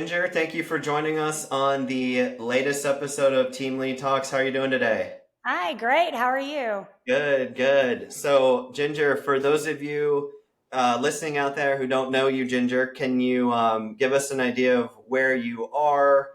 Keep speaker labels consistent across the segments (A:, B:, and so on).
A: Ginger, thank you for joining us on the latest episode of Team Lead Talks. How are you doing today?
B: Hi, great. How are you?
A: Good, good. So, Ginger, for those of you listening out there who don't know you, Ginger, can you give us an idea of where you are,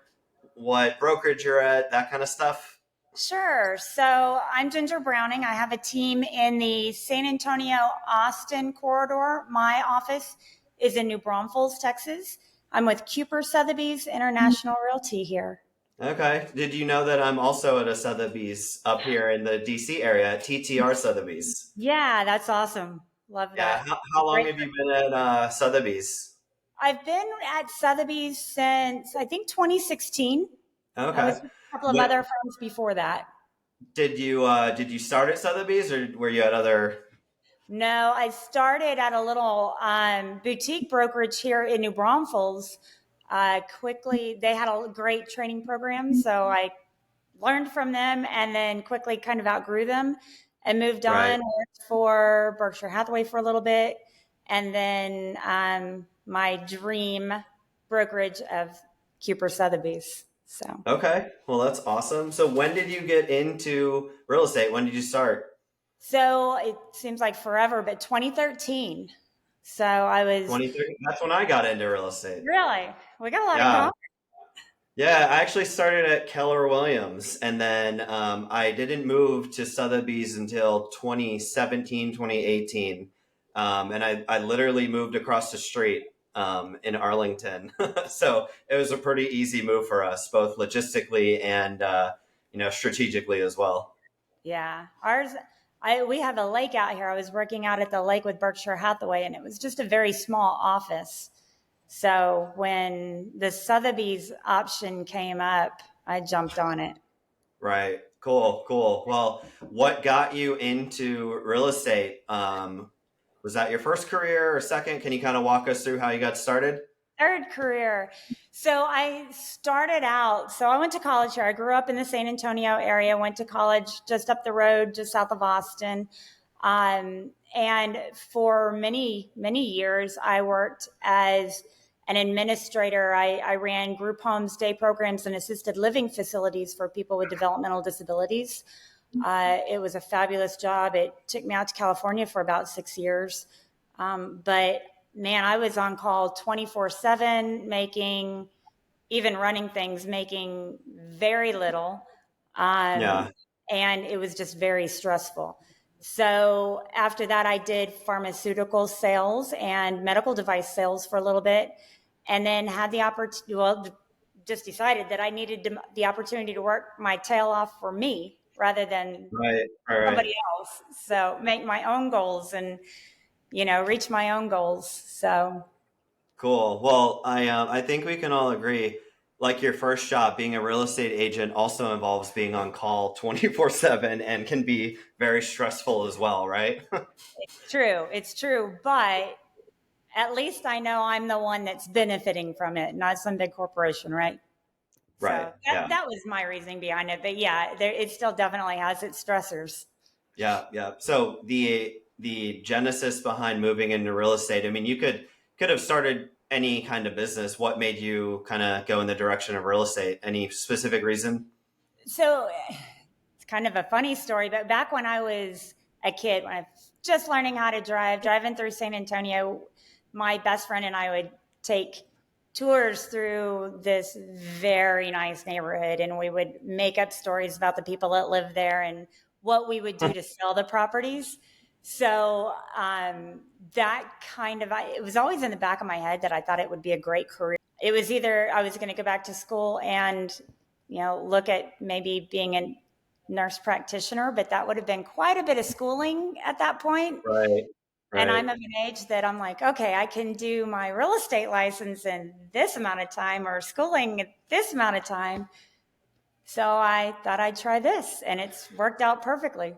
A: what brokerage you're at, that kind of stuff?
B: Sure. So I'm Ginger Browning. I have a team in the San Antonio Austin corridor. My office is in New Braunfels, Texas. I'm with Kuper Sotheby's International Realty here.
A: Okay. Did you know that I'm also at a Sotheby's up here in the DC area at TTR Sotheby's?
B: Yeah, that's awesome. Love
A: Yeah.
B: that.
A: How long
B: Great.
A: have you been at Sotheby's?
B: I've been at Sotheby's since I think 2016. I was
A: Okay.
B: with a couple of
A: What
B: other firms before that.
A: did you start at Sotheby's or were you at other?
B: No, I started at a little boutique brokerage here in New Braunfels. Quickly, they had a great training program, so I learned from them and then quickly kind of outgrew them and moved
A: Right.
B: on. Worked for Berkshire Hathaway for a little bit, and then my dream brokerage of Kuper Sotheby's. So.
A: Okay. Well, that's awesome. So when did you get into real estate? When did you start?
B: So it seems like forever, but 2013. So I was
A: 2013. That's when I got into real estate.
B: really, we got a lot of
A: Yeah.
B: common.
A: Yeah, I actually started at Keller Williams and then I didn't move to Sotheby's until 2017, 2018. And I literally moved across the street in Arlington. So it was a pretty easy move for us, both logistically and strategically as well.
B: Yeah, we have a lake out here. I was working out at the lake with Berkshire Hathaway, and it was just a very small office. So when the Sotheby's option came up, I jumped on it.
A: Right. Cool. Cool. Well, what got you into real estate? Was that your first career or second? Can you kind of walk us through how you got started?
B: Third career. So I started out, so I went to college here. I grew up in the San Antonio area, went to college just up the road, just south of Austin. And for many, many years, I worked as an administrator. I ran group homes, day programs, and assisted living facilities for people with developmental disabilities. It was a fabulous job. It took me out to California for about 6 years. But man, I was on call 24/7, even running things, making very little. Um,
A: Yeah.
B: and it was just very stressful. So after that, I did pharmaceutical sales and medical device sales for a little bit, and then had the opportunity, just decided that I needed the opportunity to work my tail off for me rather than
A: Right. All right.
B: somebody else. So make my own goals and, reach my own goals. So
A: Cool. Well, I think we can all agree, like your first job, being a real estate agent also involves being on call 24/7 and can be very stressful as well, right?
B: it's true. But at least I know I'm the one that's benefiting from it, not some big corporation, right? So
A: Right. Yeah.
B: that was my reasoning behind it. But yeah, it still definitely has its stressors.
A: Yeah. Yeah. So the genesis behind moving into real estate, I mean, you could have started any kind of business. What made you kind of go in the direction of real estate? Any specific reason?
B: So it's kind of a funny story, but back when I was a kid, when I was just learning how to drive, driving through San Antonio, my best friend and I would take tours through this very nice neighborhood, and we would make up stories about the people that live there and what we would do to sell the properties. So that it was always in the back of my head that I thought it would be a great career. It was either I was going to go back to school and look at maybe being a nurse practitioner, but that would have been quite a bit of schooling at that point.
A: Right.
B: And
A: Right.
B: I'm of an age that I'm like, okay, I can do my real estate license in this amount of time or schooling at this amount of time. So I thought I'd try this, and it's worked out perfectly.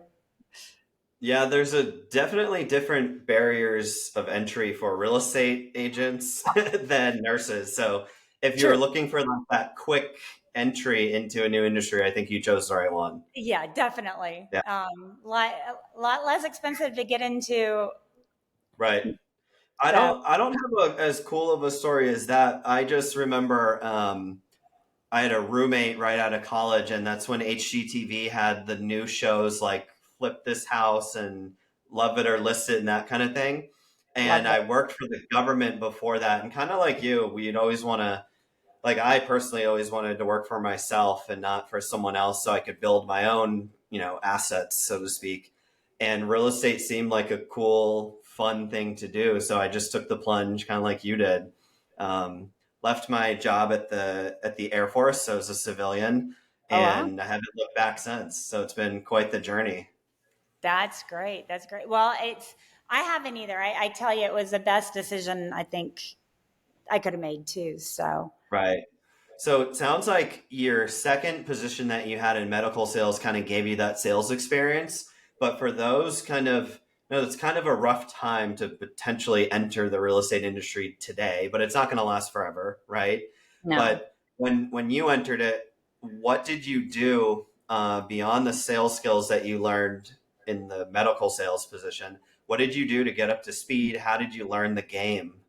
A: Yeah, there's a definitely different barriers of entry for real estate agents than nurses. So if you're
B: True.
A: looking for like that quick entry into a new industry, I think you chose the right one.
B: Yeah, definitely.
A: Yeah,
B: Lot less expensive to get into.
A: right.
B: So,
A: I don't have as cool of a story as that. I just remember I had a roommate right out of college, and that's when HGTV had the new shows like Flip This House and Love It or List It and that kind of thing.
B: love
A: And
B: that.
A: I worked for the government before that, and kind of like you, we'd always want to, like, I personally always wanted to work for myself and not for someone else, so I could build my own, assets, so to speak. And real estate seemed like a cool, fun thing to do, so I just took the plunge, kind of like you did. Um, Left my job at the Air Force, so I was a civilian,
B: Oh, wow.
A: and I haven't looked back since. So it's been quite the journey.
B: That's great. That's great. Well, I haven't either. I tell you, it was the best decision I think I could have made too. So,
A: Right. So it sounds like your second position that you had in medical sales kind of gave you that sales experience. But for those kind of, it's kind of a rough time to potentially enter the real estate industry today, but it's not going to last forever, right?
B: no.
A: But when you entered it, what did you do beyond the sales skills that you learned in the medical sales position? What did you do to get up to speed? How did you learn the game?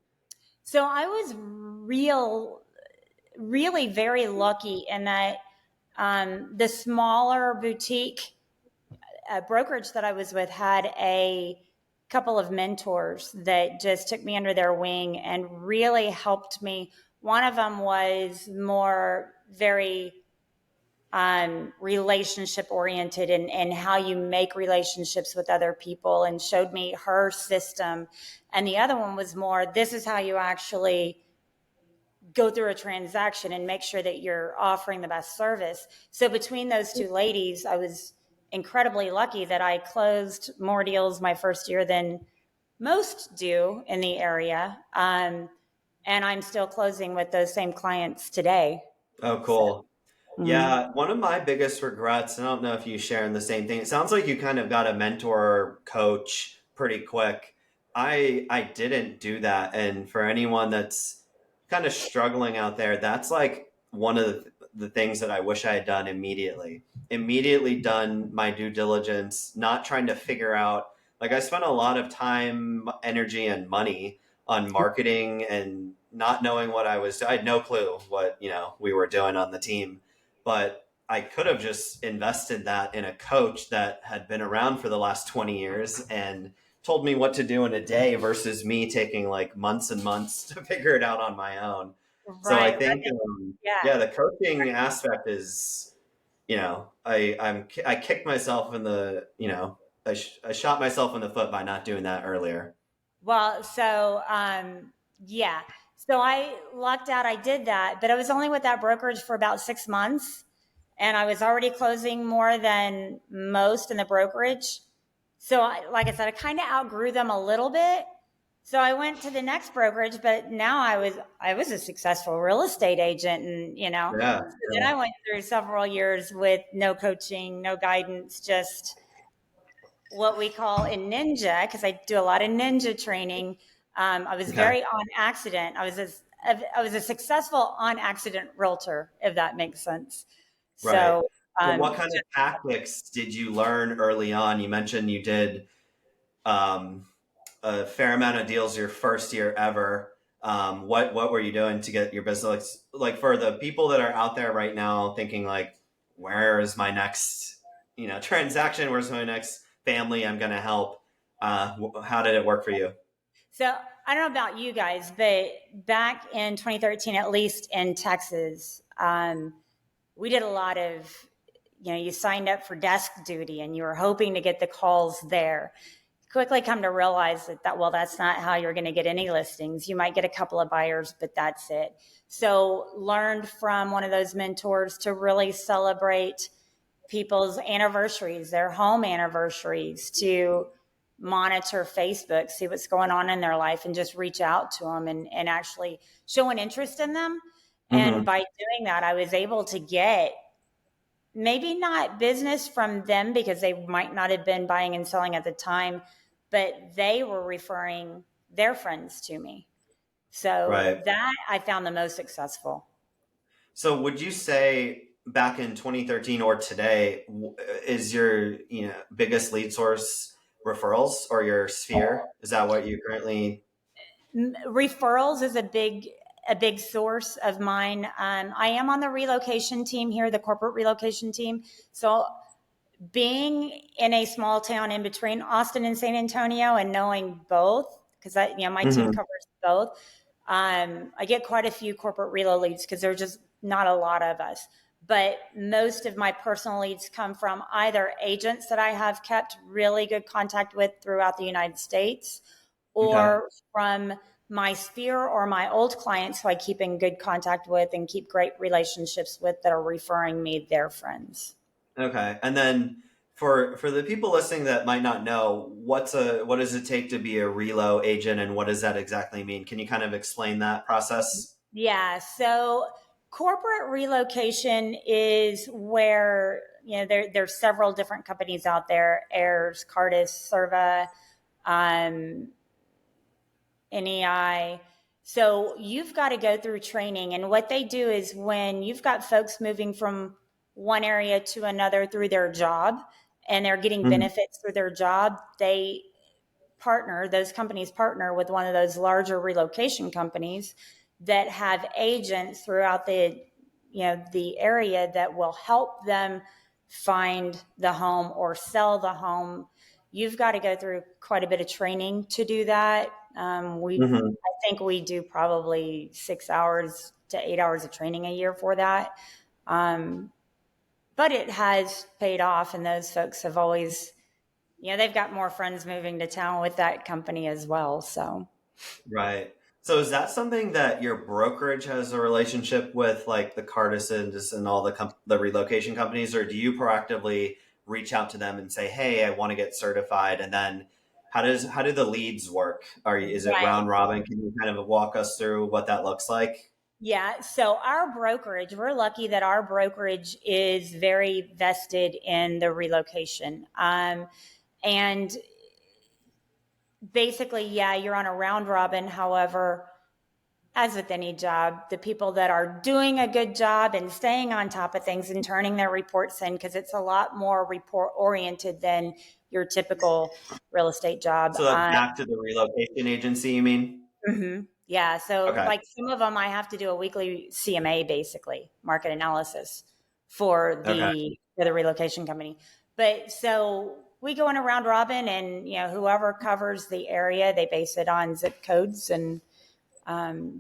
B: So I was really very lucky in that the smaller boutique brokerage that I was with had a couple of mentors that just took me under their wing and really helped me. One of them was more very relationship oriented and how you make relationships with other people and showed me her system. And the other one was more, this is how you actually go through a transaction and make sure that you're offering the best service. So between those two ladies, I was incredibly lucky that I closed more deals my first year than most do in the area. And I'm still closing with those same clients today.
A: Oh,
B: So,
A: cool.
B: mm,
A: Yeah, one of my biggest regrets, I don't know if you share in the same thing. It sounds like you kind of got a mentor or coach pretty quick. I didn't do that. And for anyone that's kind of struggling out there, that's like one of the things that I wish I had done immediately. Immediately done my due diligence, not trying to figure out, like, I spent a lot of time, energy, and money on marketing and not knowing what I had no clue what, we were doing on the team, but I could have just invested that in a coach that had been around for the last 20 years and told me what to do in a day versus me taking like months and months to figure it out on my own. So I
B: right.
A: think,
B: Yeah.
A: yeah, the coaching aspect is, I kicked myself in the, I shot myself in the foot by not doing that earlier.
B: Well, so yeah. So I lucked out. I did that, but I was only with that brokerage for about 6 months, and I was already closing more than most in the brokerage. So, like I said, I kind of outgrew them a little bit. So I went to the next brokerage, but now I was a successful real estate agent, and
A: Yeah.
B: So then I went through several years with no coaching, no guidance, just what we call in ninja, because I do a lot of ninja training. I was
A: Okay.
B: very on accident. I was a successful on accident realtor, if that makes sense.
A: Right.
B: So
A: So what kind of
B: just
A: tactics did you learn early on? You mentioned you did um, a fair amount of deals your first year ever. What were you doing to get your business? Like for the people that are out there right now thinking like, where is my next, transaction? Where's my next family I'm going to help? How did it work for you?
B: so I don't know about you guys, but back in 2013, at least in Texas, we did a lot of, you signed up for desk duty and you were hoping to get the calls there. Quickly come to realize well, that's not how you're going to get any listings. You might get a couple of buyers, but that's it. So learned from one of those mentors to really celebrate people's anniversaries, their home anniversaries, to monitor Facebook, see what's going on in their life, and just reach out to them and actually show an interest in them. And
A: Hmm.
B: by doing that, I was able to get maybe not business from them because they might not have been buying and selling at the time, but they were referring their friends to me. So
A: Right.
B: that I found the most successful.
A: So would you say back in 2013 or today is your biggest lead source referrals or your sphere? Is that what you currently?
B: Referrals is a big source of mine. I am on the relocation team here, the corporate relocation team. So being in a small town in between Austin and San Antonio and knowing both, because my team
A: Hmm.
B: covers both, I get quite a few corporate relo leads because there's just not a lot of us. But most of my personal leads come from either agents that I have kept really good contact with throughout the United States,
A: Okay.
B: or from my sphere or my old clients who I keep in good contact with and keep great relationships with that are referring me their friends.
A: Okay. And then for the people listening that might not know, what does it take to be a relo agent and what does that exactly mean? Can you kind of explain that process?
B: Yeah. So corporate relocation is where, there's several different companies out there: Ayers, Cardis, Serva, um, NEI. So you've got to go through training. And what they do is, when you've got folks moving from one area to another through their job and they're getting
A: Hmm.
B: benefits through their job, those companies partner with one of those larger relocation companies that have agents throughout the area that will help them find the home or sell the home. You've got to go through quite a bit of training to do that.
A: Hmm.
B: I think we do probably 6 hours to 8 hours of training a year for that. Um, but it has paid off, and those folks have always, they've got more friends moving to town with that company as well. So,
A: Right. So is that something that your brokerage has a relationship with, like the Cardisons and all the relocation companies, or do you proactively reach out to them and say, "Hey, I want to get certified," and then how do the leads work? Is it
B: right.
A: round robin? Can you kind of walk us through what that looks like?
B: Yeah. So, our brokerage, we're lucky that our brokerage is very vested in the relocation. And basically, yeah, you're on a round robin. However, as with any job, the people that are doing a good job and staying on top of things and turning their reports in, because it's a lot more report oriented than your typical real estate job.
A: So that's back to the relocation agency, you mean?
B: Yeah. So,
A: Okay.
B: like, some of them, I have to do a weekly CMA, basically market analysis for
A: Okay.
B: the relocation company. But so we go in a round robin, and whoever covers the area, they base it on zip codes. And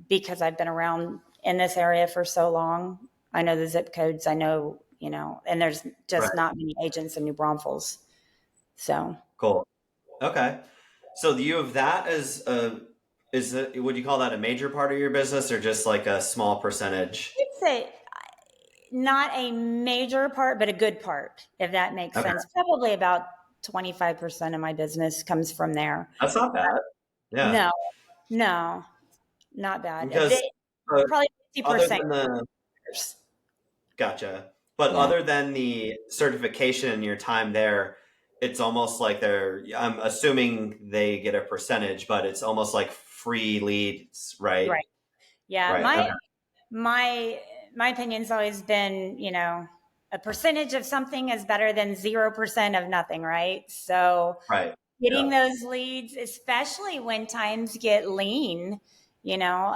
B: because I've been around in this area for so long, I know the zip codes. I know, and there's just
A: Right.
B: not many agents in New Braunfels. So
A: Cool. Okay. So do you have that as a would you call that a major part of your business or just like a small percentage?
B: it's not a major part, but a good part, if that makes
A: Okay.
B: sense. Probably about 25% of my business comes from there.
A: That's not bad. Yeah.
B: No, no, not bad.
A: Because
B: Probably
A: other
B: 50%.
A: than the gotcha. But
B: Yeah.
A: other than the certification and your time there, it's almost like I'm assuming they get a percentage, but it's almost like free leads, right?
B: Right. Yeah.
A: Right. Okay.
B: My my opinion's always been, a percentage of something is better than 0% of nothing, right? So
A: Right.
B: getting
A: Yeah.
B: those leads, especially when times get lean, you know,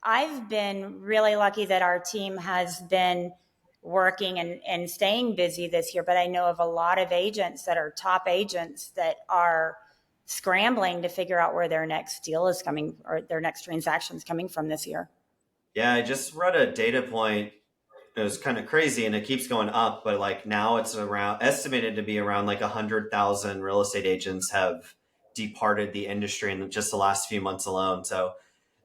B: I've been really lucky that our team has been working and staying busy this year, but I know of a lot of agents that are top agents that are scrambling to figure out where their next deal is coming, or their next transaction is coming from this year.
A: Yeah, I just read a data point. It was kind of crazy and it keeps going up, but like now it's around estimated to be around like 100,000 real estate agents have departed the industry in just the last few months alone. So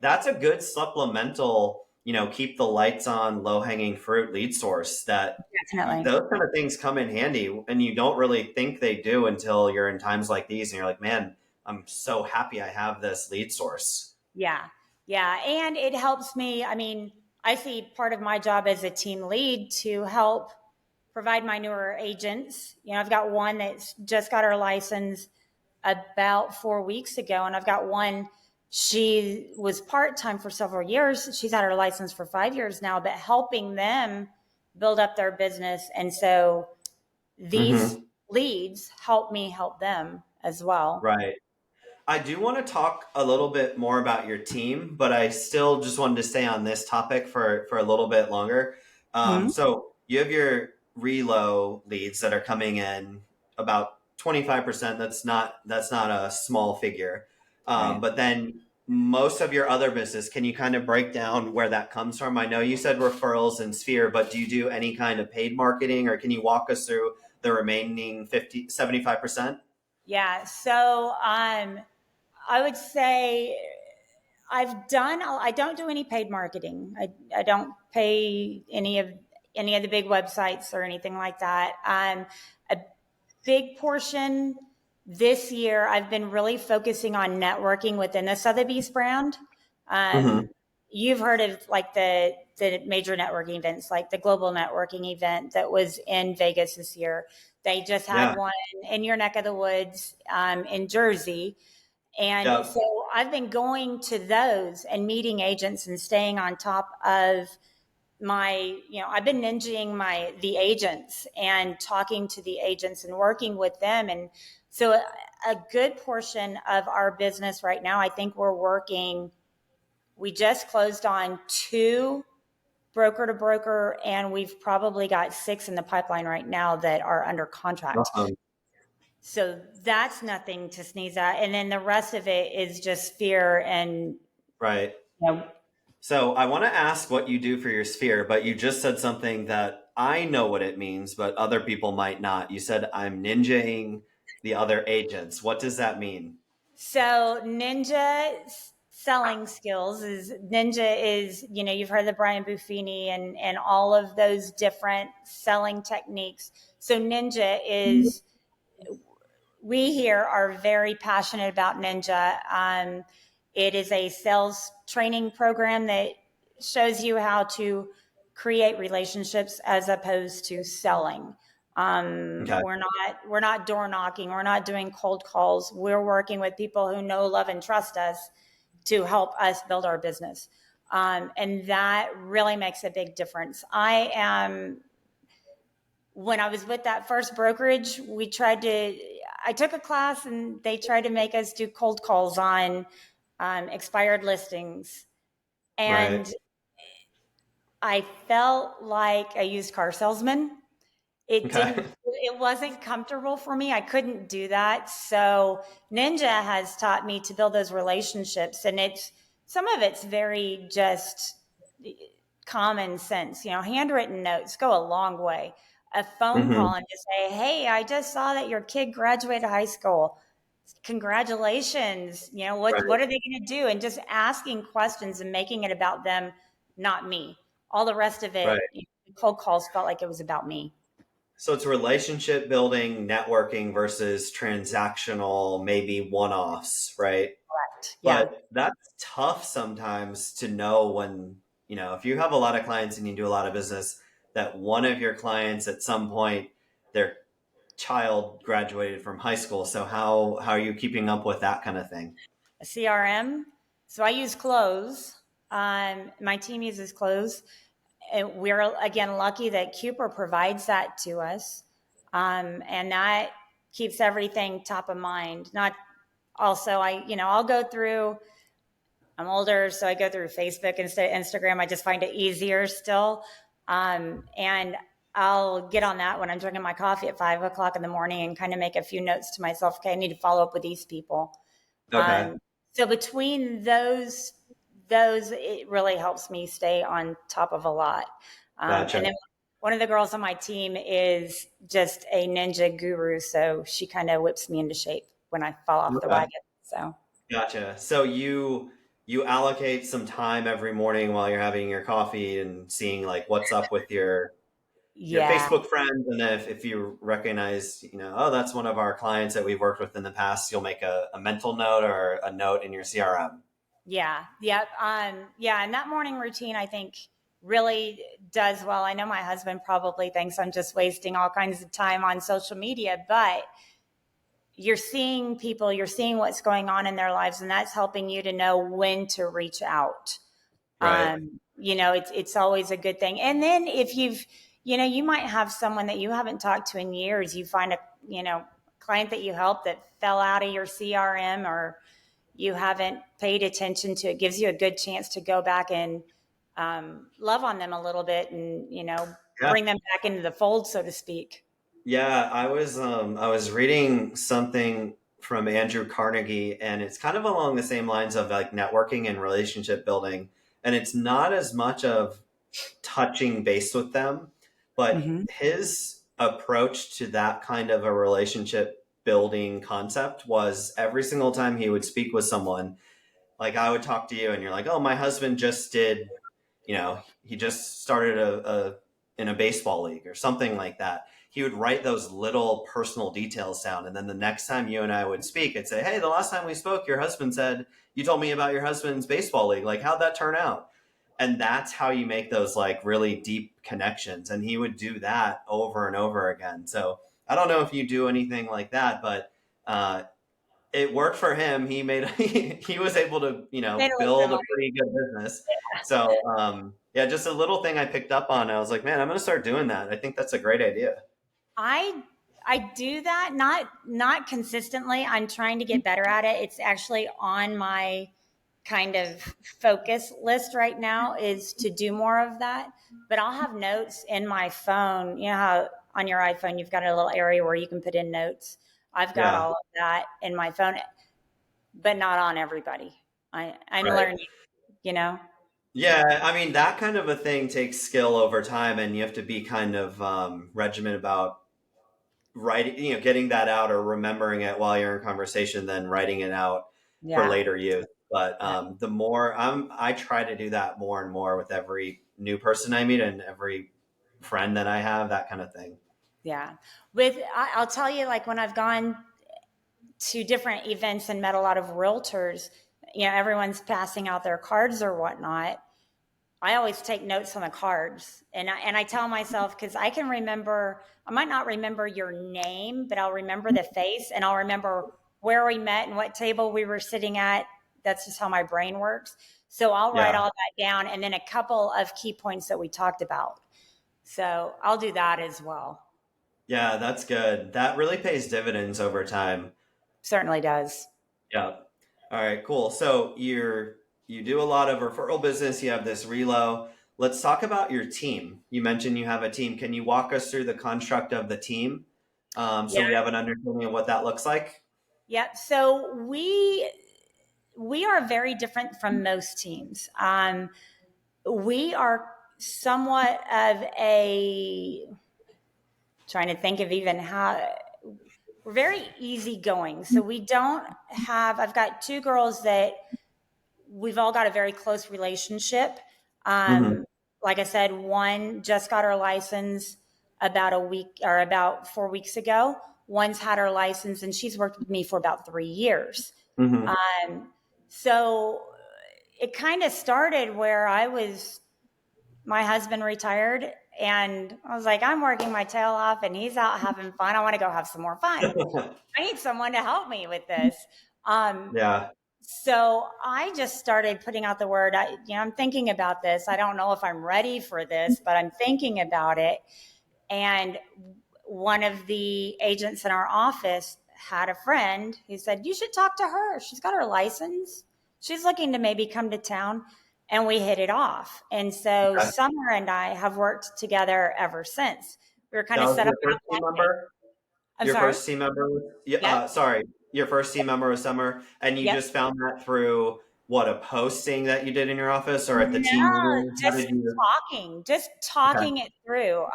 A: that's a good supplemental, keep the lights on, low hanging fruit lead source that
B: Definitely.
A: those kind of things come in handy and you don't really think they do until you're in times like these and you're like, man, I'm so happy I have this lead source.
B: Yeah. Yeah. And it helps me. I mean, I see part of my job as a team lead to help provide my newer agents. I've got one that's just got her license about 4 weeks ago, and I've got one, she was part time for several years. She's had her license for 5 years now, but helping them build up their business. And so these
A: Hmm.
B: leads help me help them as well.
A: Right. I do want to talk a little bit more about your team, but I still just wanted to stay on this topic for a little bit longer.
B: Hmm.
A: So you have your relo leads that are coming in about 25%. That's not a small figure.
B: Right.
A: But then most of your other business, can you kind of break down where that comes from? I know you said referrals and Sphere, but do you do any kind of paid marketing, or can you walk us through the remaining 75%?
B: Yeah. So I would say I don't do any paid marketing. I don't pay any of the big websites or anything like that. A big portion this year, I've been really focusing on networking within the Sotheby's brand.
A: Hmm.
B: Um, you've heard of like the major networking events, like the global networking event that was in Vegas this year. They just had
A: Yeah.
B: one in your neck of the woods in Jersey. And
A: Yep.
B: so I've been going to those and meeting agents and staying on top of I've been ninjaing the agents and talking to the agents and working with them. And so a good portion of our business right now, I think we just closed on two broker to broker, and we've probably got six in the pipeline right now that are under contract.
A: Awesome.
B: So that's nothing to sneeze at. And then the rest of it is just fear and,
A: Right.
B: you know,
A: So I want to ask what you do for your sphere, but you just said something that I know what it means, but other people might not. You said I'm ninjaing the other agents. What does that mean?
B: so selling skills is, you've heard of Brian Buffini and all of those different selling techniques. So ninja is, we here are very passionate about ninja. It is a sales training program that shows you how to create relationships as opposed to selling.
A: Okay.
B: We're not door knocking. We're not doing cold calls. We're working with people who know, love, and trust us to help us build our business. And that really makes a big difference. When I was with that first brokerage, I took a class and they tried to make us do cold calls on expired listings.
A: Right.
B: And I felt like a used car salesman.
A: Okay.
B: It wasn't comfortable for me. I couldn't do that. So Ninja has taught me to build those relationships, and some of it's very just common sense. Handwritten notes go a long way. A phone
A: Hmm.
B: call and just say, "Hey, I just saw that your kid graduated high school. Congratulations. What
A: Right.
B: are they going to do?" And just asking questions and making it about them, not me. All the rest of it,
A: Right.
B: cold calls felt like it was about me.
A: So it's relationship building, networking versus transactional, maybe one offs, right?
B: Yeah.
A: But that's tough sometimes to know when, if you have a lot of clients and you do a lot of business, that one of your clients at some point, their child graduated from high school. So how are you keeping up with that kind of thing?
B: A CRM. So I use Close. My team uses Close. And we're again lucky that Kuper provides that to us, and that keeps everything top of mind. Not also, I'll go through. I'm older, so I go through Facebook instead of Instagram. I just find it easier still, and I'll get on that when I'm drinking my coffee at 5 o'clock in the morning and kind of make a few notes to myself. Okay, I need to follow up with these people.
A: Okay.
B: So between those it really helps me stay on top of a lot.
A: Gotcha.
B: And then one of the girls on my team is just a ninja guru, so she kind of whips me into shape when I fall off the
A: Okay.
B: wagon. So
A: Gotcha. So you allocate some time every morning while you're having your coffee and seeing like what's up with your
B: yeah,
A: Facebook friends, and if you recognize, oh, that's one of our clients that we've worked with in the past, you'll make a mental note or a note in your CRM.
B: yeah, yeah. And that morning routine, I think, really does well. I know my husband probably thinks I'm just wasting all kinds of time on social media, but you're seeing people, you're seeing what's going on in their lives, and that's helping you to know when to reach out.
A: Right.
B: It's always a good thing. And then if you might have someone that you haven't talked to in years, you find a client that you help that fell out of your CRM or you haven't paid attention to, it gives you a good chance to go back and love on them a little bit and,
A: Yeah.
B: bring them back into the fold, so to speak.
A: Yeah, I was reading something from Andrew Carnegie, and it's kind of along the same lines of like networking and relationship building. And it's not as much of touching base with them, but
B: Mm-hmm.
A: his approach to that kind of a relationship building concept was every single time he would speak with someone, like I would talk to you and you're like, oh, my husband just did, he just started in a baseball league or something like that. He would write those little personal details down. And then the next time you and I would speak, I'd say, hey, the last time we spoke, your husband said, you told me about your husband's baseball league. Like, how'd that turn out? And that's how you make those like really deep connections. And he would do that over and over again. So I don't know if you do anything like that, but it worked for him. He made he was able to
B: Made a little bit of
A: build a
B: money.
A: pretty good business. So yeah, just a little thing I picked up on. I was like, man, I'm gonna start doing that. I think that's a great idea.
B: I I do that not consistently. I'm trying to get better at it. It's actually on my kind of focus list right now is to do more of that. But I'll have notes in my phone. You know how on your iPhone you've got a little area where you can put in notes. I've got
A: Yeah,
B: all of that in my phone, but not on everybody. I'm
A: right.
B: learning, you know.
A: Yeah, I mean that kind of a thing takes skill over time, and you have to be kind of regiment about writing, getting that out or remembering it while you're in conversation, then writing it out for
B: Yeah.
A: later use. But
B: Yeah.
A: the more I try to do that more and more with every new person I meet and every friend that I have, that kind of thing.
B: Yeah. I'll tell you, like when I've gone to different events and met a lot of realtors, everyone's passing out their cards or whatnot. I always take notes on the cards, and I tell myself because I can remember. I might not remember your name, but I'll remember the face, and I'll remember where we met and what table we were sitting at. That's just how my brain works. So I'll write
A: Yeah.
B: all that down, and then a couple of key points that we talked about. So I'll do that as well.
A: Yeah, that's good. That really pays dividends over time.
B: Certainly does.
A: Yeah. All right, cool. So you do a lot of referral business, you have this relo. Let's talk about your team. You mentioned you have a team. Can you walk us through the construct of the team? So we have an understanding of what that looks like?
B: Yep. So we are very different from most teams. We are somewhat of a trying to think of even how we're very easygoing. So we don't have. I've got two girls that we've all got a very close relationship.
A: Hmm.
B: Um, like I said, one just got her license about a week or about 4 weeks ago. One's had her license and she's worked with me for about 3 years.
A: Hmm.
B: Um, so it kind of started where my husband retired and I was like, I'm working my tail off and he's out having fun. I want to go have some more fun. I need someone to help me with this. Um,
A: Yeah.
B: so I just started putting out the word. I'm thinking about this. I don't know if I'm ready for this, but I'm thinking about it. And one of the agents in our office had a friend who said, you should talk to her. She's got her license. She's looking to maybe come to town. And we hit it off. And so
A: Okay.
B: Summer and I have worked together ever since. We were kind
A: That
B: of
A: was
B: set up
A: your
B: on
A: first
B: a
A: team
B: Monday.
A: member?
B: I'm
A: Your
B: sorry.
A: first team member was, yeah,
B: Yep.
A: sorry, your first team member was Summer, and you
B: Yep.
A: just found that through what, a posting that you did in your office or at the team
B: No,
A: meeting? How did you?
B: just
A: Okay.
B: talking it through.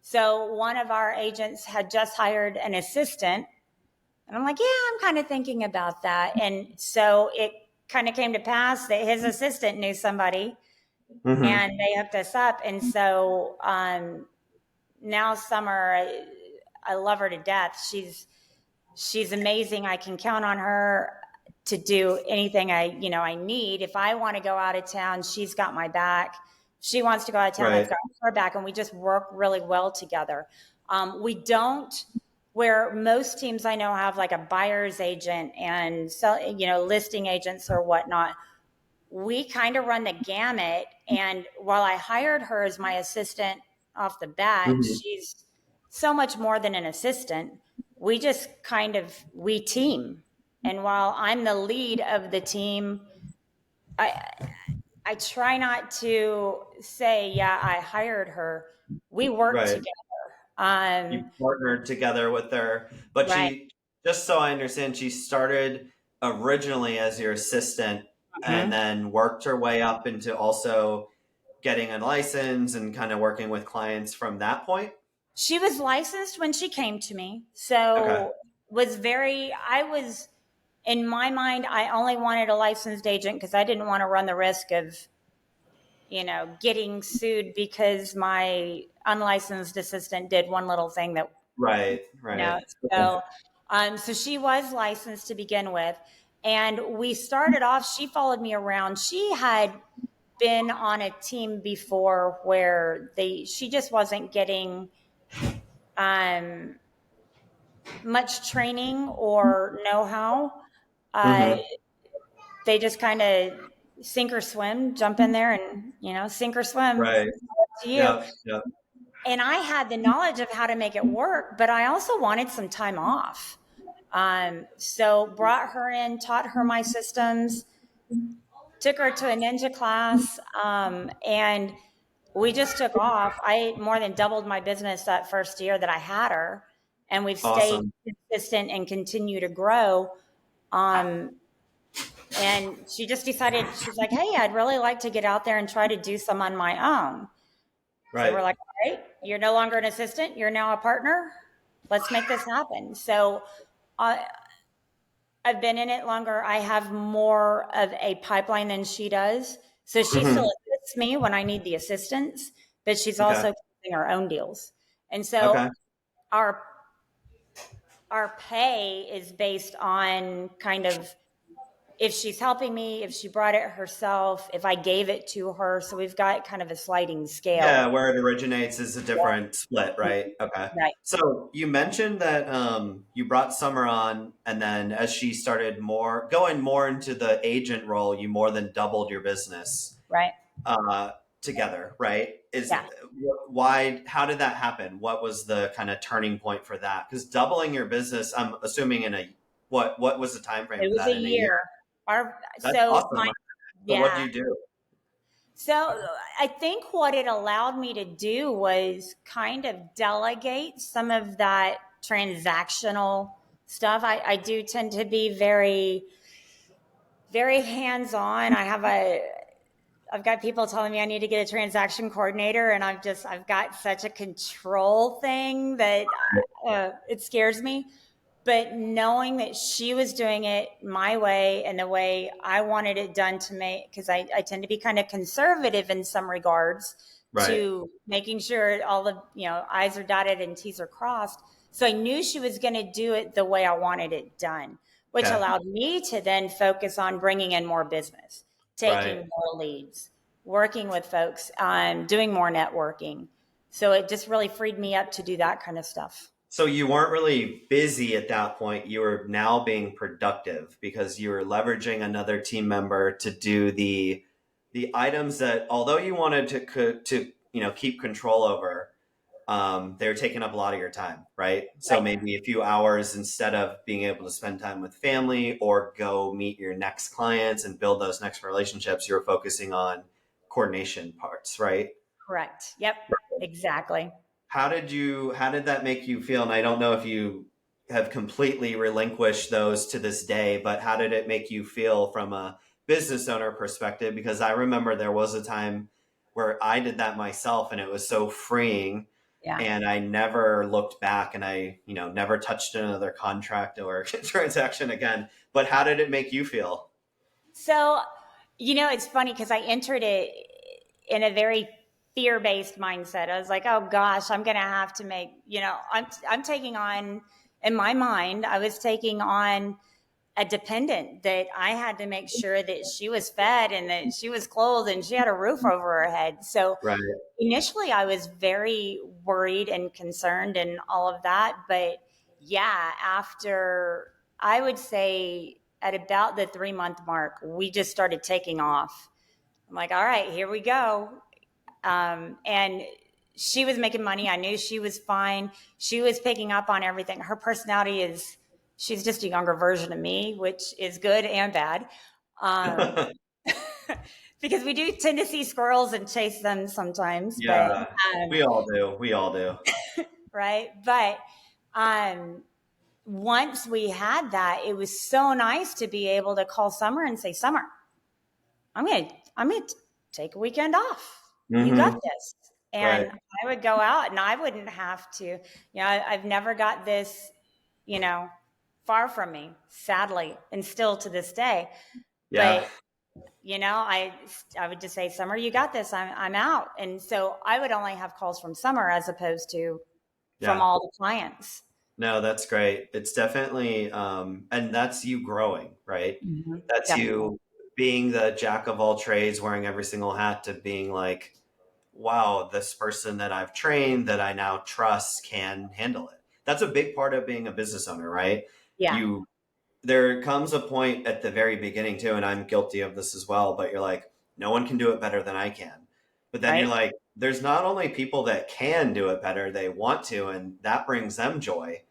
B: So one of our agents had just hired an assistant, and I'm like, yeah, I'm kind of thinking about that. And so it kind of came to pass that his assistant knew somebody,
A: Hmm.
B: and they hooked us up. And so now Summer, I love her to death. She's amazing. I can count on her to do anything I need. If I want to go out of town, she's got my back. If she wants to go out of town, I've
A: Right.
B: got her back, and we just work really well together. We don't where most teams I know have like a buyer's agent and sell, listing agents or whatnot. We kind of run the gamut. And while I hired her as my assistant off the bat,
A: Hmm.
B: she's so much more than an assistant. we just we team. And while I'm the lead of the team, I I try not to say, yeah, I hired her. We work
A: Right.
B: together. Um,
A: You partnered together with her, but
B: right.
A: she, just so I understand, she started originally as your assistant and
B: Mhm.
A: then worked her way up into also getting a license and kind of working with clients from that point.
B: She was licensed when she came to me.
A: Okay.
B: So I was, in my mind, I only wanted a licensed agent because I didn't want to run the risk of, getting sued because my unlicensed assistant did one little thing that,
A: Right.
B: you know,
A: Right.
B: so, so she was licensed to begin with. And we started off, she followed me around. She had been on a team before where she just wasn't getting, um, much training or know-how. Uh,
A: Mm-hmm.
B: they just kind of sink or swim, jump in there and, sink or swim
A: Right.
B: to you.
A: Yep. Yep.
B: And I had the knowledge of how to make it work, but I also wanted some time off. So brought her in, taught her my systems, took her to a ninja class, and we just took off. I more than doubled my business that first year that I had her, and we've stayed
A: Awesome.
B: consistent and continue to grow. Um, and she just decided, she's like, hey, I'd really like to get out there and try to do some on my own. So we're
A: Right.
B: like, all right, you're no longer an assistant, you're now a partner. Let's make this happen. So uh, I've been in it longer. I have more of a pipeline than she does. So she still
A: Mm-hmm.
B: assists me when I need the assistance, but she's
A: Okay.
B: also closing her own deals. And so
A: Okay.
B: our our pay is based on kind of if she's helping me, if she brought it herself, if I gave it to her. So we've got kind of a sliding scale.
A: Yeah, where it originates is a different split, right? Okay.
B: Right,
A: So you mentioned that you brought Summer on, and then as she started going more into the agent role, you more than doubled your business
B: right.
A: uh, together, right?
B: Yeah.
A: Why? How did that happen? What was the kind of turning point for that? Because doubling your business, I'm assuming in a what was the time frame
B: It
A: for
B: was
A: that
B: a
A: in a year?
B: year. Our
A: That's
B: so
A: awesome.
B: my
A: So what do
B: Yeah.
A: you do?
B: So I think what it allowed me to do was kind of delegate some of that transactional stuff. I do tend to be very, very hands on. I've got people telling me I need to get a transaction coordinator, and I've got such a control thing that it scares me. But knowing that she was doing it my way and the way I wanted it done to make, because I tend to be kind of conservative in some regards
A: Right.
B: to making sure all the, I's are dotted and T's are crossed. So I knew she was going to do it the way I wanted it done, which
A: Okay.
B: allowed me to then focus on bringing in more business, taking
A: Right.
B: more leads, working with folks, doing more networking. So it just really freed me up to do that kind of stuff.
A: So you weren't really busy at that point. You were now being productive because you were leveraging another team member to do the items that, although you wanted to keep control over, they're taking up a lot of your time, right? So
B: Right.
A: maybe a few hours instead of being able to spend time with family or go meet your next clients and build those next relationships, you're focusing on coordination parts, right?
B: Correct. Yep. Exactly.
A: How did that make you feel? And I don't know if you have completely relinquished those to this day, but how did it make you feel from a business owner perspective? Because I remember there was a time where I did that myself and it was so freeing,
B: Yeah.
A: and I never looked back, and I, never touched another contract or transaction again. But how did it make you feel?
B: So, it's funny because I entered it in a very fear-based mindset. I was like, "Oh gosh, I'm going to have to make, I'm taking on in my mind, I was taking on a dependent that I had to make sure that she was fed and that she was clothed and she had a roof over her head." So,
A: Right.
B: initially I was very worried and concerned and all of that, but yeah, after, I would say, at about the 3-month mark, we just started taking off. I'm like, all right, here we go. And she was making money. I knew she was fine. She was picking up on everything. Her personality is, she's just a younger version of me, which is good and bad. Um, because we do tend to see squirrels and chase them sometimes, but
A: Yeah, we all do. We all do.
B: right. But um, once we had that, it was so nice to be able to call Summer and say, Summer, I'm gonna take a weekend off. You got
A: Hmm.
B: this.
A: Right.
B: And I would go out and I wouldn't have to, I've never got this, you know, far from me, sadly, and still to this day.
A: Yeah.
B: But I would just say, Summer, you got this. I'm out. And so I would only have calls from Summer as opposed to from
A: Yeah.
B: all the clients.
A: No, that's great. It's definitely, and that's you growing, right?
B: Mm-hmm.
A: That's
B: Definitely.
A: you being the jack of all trades, wearing every single hat, to being like, wow, this person that I've trained that I now trust can handle it. That's a big part of being a business owner, right?
B: Yeah.
A: You There comes a point at the very beginning too, and I'm guilty of this as well, but you're like, no one can do it better than I can. But then you're
B: Right.
A: like, there's not only people that can do it better, they want to, and that brings them joy.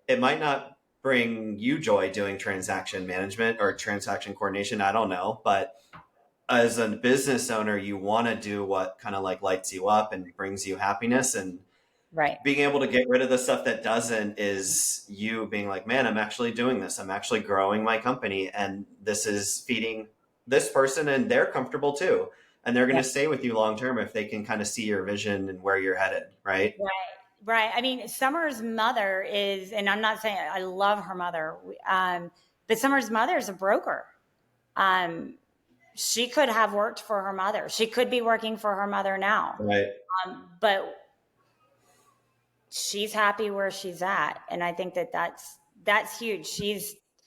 A: It might not bring you joy doing transaction management or transaction coordination, I don't know, but as a business owner, you want to do what kind of like lights you up and brings you happiness, and
B: Right.
A: being able to get rid of the stuff that doesn't is you being like, man, I'm actually doing this. I'm actually growing my company, and this is feeding this person, and they're comfortable too. And they're going
B: Yeah.
A: to stay with you long term if they can kind of see your vision and where you're headed, right?
B: Right. Right. I mean, Summer's mother is, and I'm not saying I love her mother, but Summer's mother is a broker. Um, she could have worked for her mother. She could be working for her mother now.
A: Right.
B: But she's happy where she's at. And I think that's huge.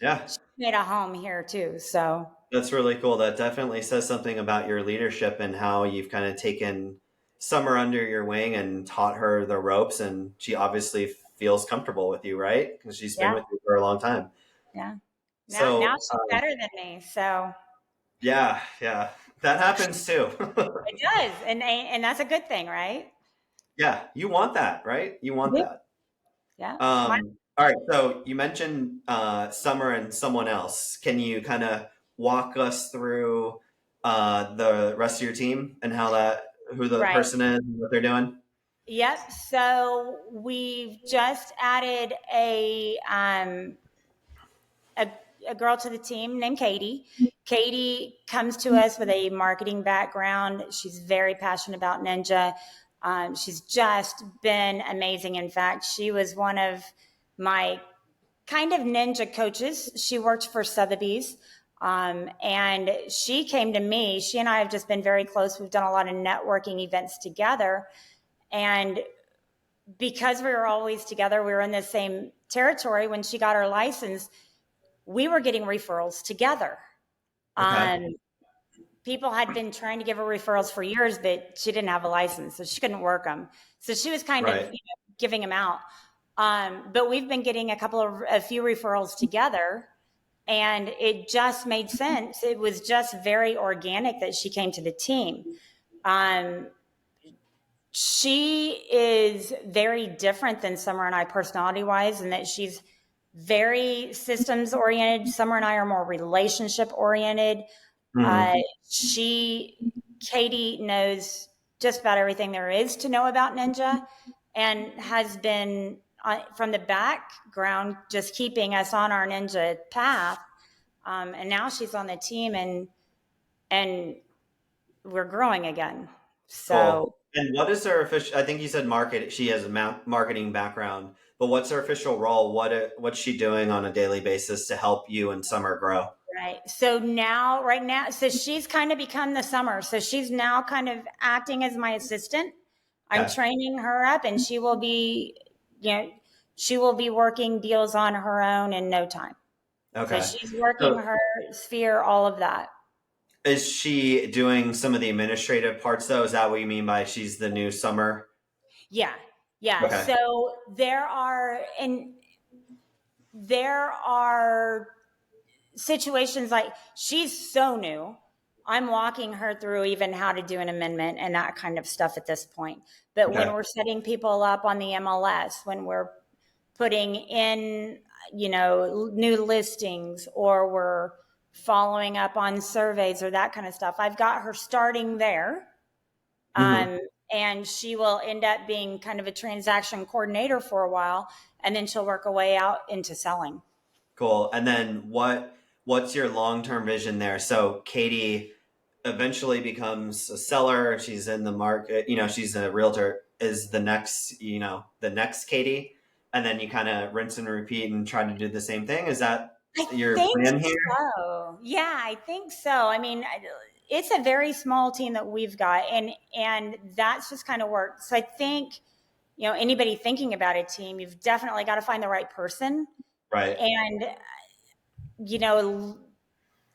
A: Yeah.
B: She's made a home here too. So
A: That's really cool. That definitely says something about your leadership and how you've kind of taken Summer under your wing and taught her the ropes. And she obviously feels comfortable with you, right? Because she's been
B: yeah,
A: with you for a long time.
B: yeah. Now
A: So,
B: she's better than me. So
A: yeah, yeah, that happens too.
B: it does. And that's a good thing, right?
A: Yeah, you want that, right? You want
B: Yeah.
A: that.
B: Yeah.
A: All right. So you mentioned Summer and someone else. Can you kind of walk us through the rest of your team and who the
B: Right.
A: person is and what they're doing?
B: Yep. So we've just added a, a girl to the team named Katie. Katie comes to us with a marketing background. She's very passionate about Ninja. She's just been amazing. In fact, she was one of my kind of ninja coaches. She worked for Sotheby's. And she came to me. She and I have just been very close. We've done a lot of networking events together. And because we were always together, we were in the same territory. When she got her license, we were getting referrals together.
A: Okay.
B: Um, People had been trying to give her referrals for years, but she didn't have a license, so she couldn't work them. So she was kind of
A: Right.
B: giving them out. But we've been getting a few referrals together, and it just made sense. It was just very organic that she came to the team. Um, she is very different than Summer and I personality wise, in that she's very systems oriented. Summer and I are more relationship oriented. Uh,
A: Hmm.
B: she, Katie knows just about everything there is to know about Ninja, and has been from the background just keeping us on our Ninja path. And now she's on the team, and we're growing again.
A: Cool.
B: So
A: And what is her official? I think you said market. She has a marketing background, but what's her official role? What's she doing on a daily basis to help you and Summer grow?
B: right. So now, right now, so she's kind of become the Summer. So she's now kind of acting as my assistant. I'm
A: Okay.
B: training her up, and you know, she will be working deals on her own in no time. So
A: Okay.
B: she's working
A: So
B: her sphere, all of that.
A: is she doing some of the administrative parts though? Is that what you mean by she's the new Summer?
B: Yeah. Yeah.
A: Okay.
B: So there are situations like she's so new. I'm walking her through even how to do an amendment and that kind of stuff at this point. But when
A: Okay.
B: we're setting people up on the MLS, when we're putting in, new listings, or we're following up on surveys or that kind of stuff, I've got her starting there.
A: Hmm.
B: Um, and she will end up being kind of a transaction coordinator for a while, and then she'll work her way out into selling.
A: Cool. And then what's your long-term vision there? So Katie eventually becomes a seller. She's in the market, she's a realtor, is the next Katie. And then you kind of rinse and repeat and try to do the same thing. Is that
B: I
A: your
B: think
A: plan here?
B: so. Yeah, I think so. I mean, it's a very small team that we've got, and that's just kind of worked. So I think, anybody thinking about a team, you've definitely got to find the right person.
A: Right.
B: And, you know,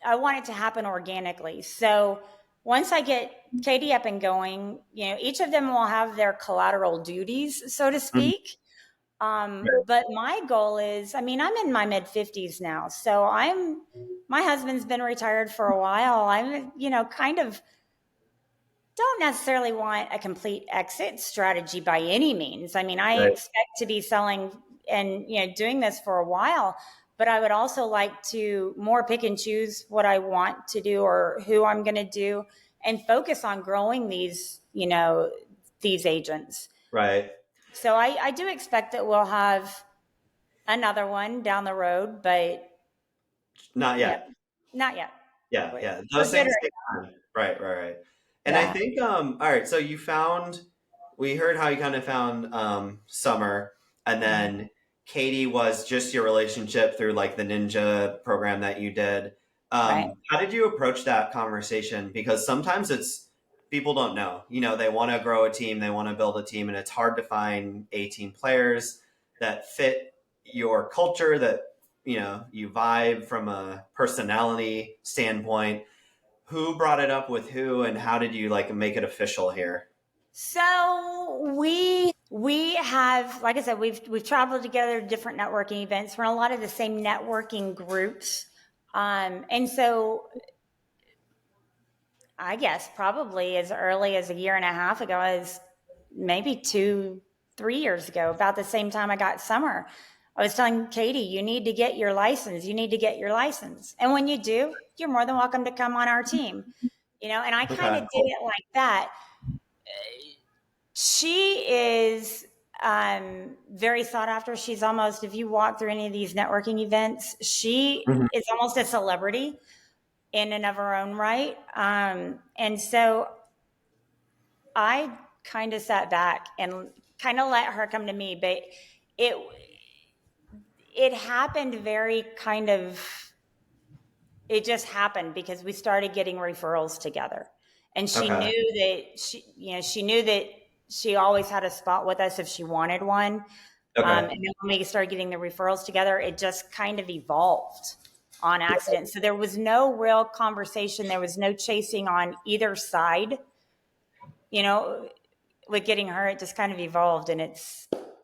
B: I want it to happen organically. So once I get Katie up and going, each of them will have their collateral duties, so to
A: Mhm.
B: speak. But my goal is, I mean, I'm in my mid 50s now. So my husband's been retired for a while. I'm, kind of don't necessarily want a complete exit strategy by any means. I mean, I
A: Right.
B: expect to be selling and, doing this for a while, but I would also like to more pick and choose what I want to do or who I'm going to do, and focus on growing these agents.
A: Right.
B: So I do expect that we'll have another one down the road, but
A: Not
B: yeah,
A: yet.
B: not yet.
A: Yeah,
B: We're,
A: yeah.
B: we're
A: Those
B: good
A: things
B: right
A: take time. Right, right, right. And I
B: now.
A: think all right, so we heard how you kind of found Summer, and
B: Yeah.
A: then Katie was just your relationship through like the ninja program that you did.
B: Right.
A: How did you approach that conversation? Because sometimes it's people don't know. They want to grow a team, they want to build a team, and it's hard to find 18 players that fit your culture, that you vibe from a personality standpoint. Who brought it up with who, and how did you like make it official here?
B: So we have, like I said, we've traveled together to different networking events. We're in a lot of the same networking groups, and so I guess probably as early as a year and a half ago, as maybe 3 years ago, about the same time I got Summer, I was telling Katie, you need to get your license. You need to get your license, and when you do, you're more than welcome to come on our team. And I kind of
A: Okay,
B: did
A: cool.
B: it like that. She is very sought after. She's almost, if you walk through any of these networking events, she
A: Mhm.
B: is almost a celebrity in and of her own right. And so I kind of sat back and kind of let her come to me, but it it happened very kind of, it just happened because we started getting referrals together, and she
A: Okay,
B: knew that she knew that she always had a spot with us if she wanted one.
A: okay.
B: And then when we started getting the referrals together, it just kind of evolved on accident. So there was no real conversation. There was no chasing on either side. You know, with getting her, it just kind of evolved, and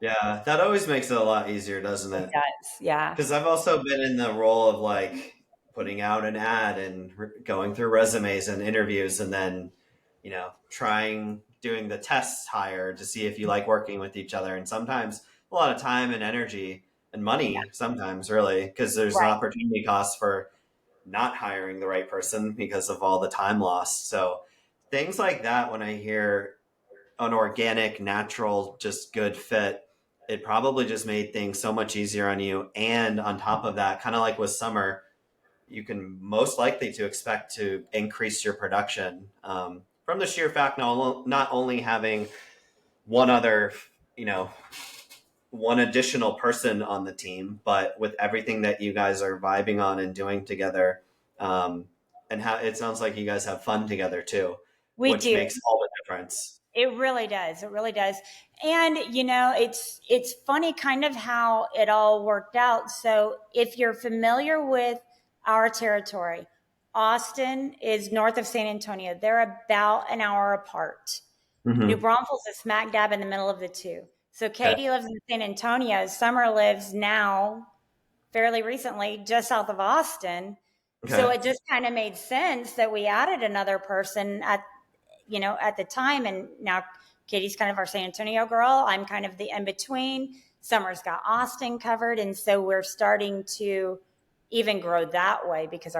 A: Yeah, that always makes it a lot easier, doesn't
B: it
A: it?
B: does. Yeah.
A: Because I've also been in the role of like putting out an ad and going through resumes and interviews, and then trying doing the test hire to see if you like working with each other. And sometimes a lot of time and energy and
B: Yeah.
A: money, sometimes really, because there's an
B: Right.
A: opportunity cost for not hiring the right person because of all the time lost. So things like that, when I hear an organic, natural, just good fit, it probably just made things so much easier on you. And on top of that, kind of like with Summer, you can most likely to expect to increase your production from the sheer fact not only having one other, you know, one additional person on the team, but with everything that you guys are vibing on and doing together. Um, and how it sounds like you guys have fun together too,
B: We
A: which
B: do.
A: makes all the difference.
B: It really does. It really does. And it's funny kind of how it all worked out. So if you're familiar with our territory, Austin is north of San Antonio. They're about an hour apart. New
A: Mm-hmm.
B: Braunfels is smack dab in the middle of the two. So
A: Okay.
B: Katie lives in San Antonio. Summer lives now, fairly recently, just south of Austin. So
A: Okay.
B: it just kind of made sense that we added another person at the time. And now Katie's kind of our San Antonio girl. I'm kind of the in between. Summer's got Austin covered. And so we're starting to even grow that way because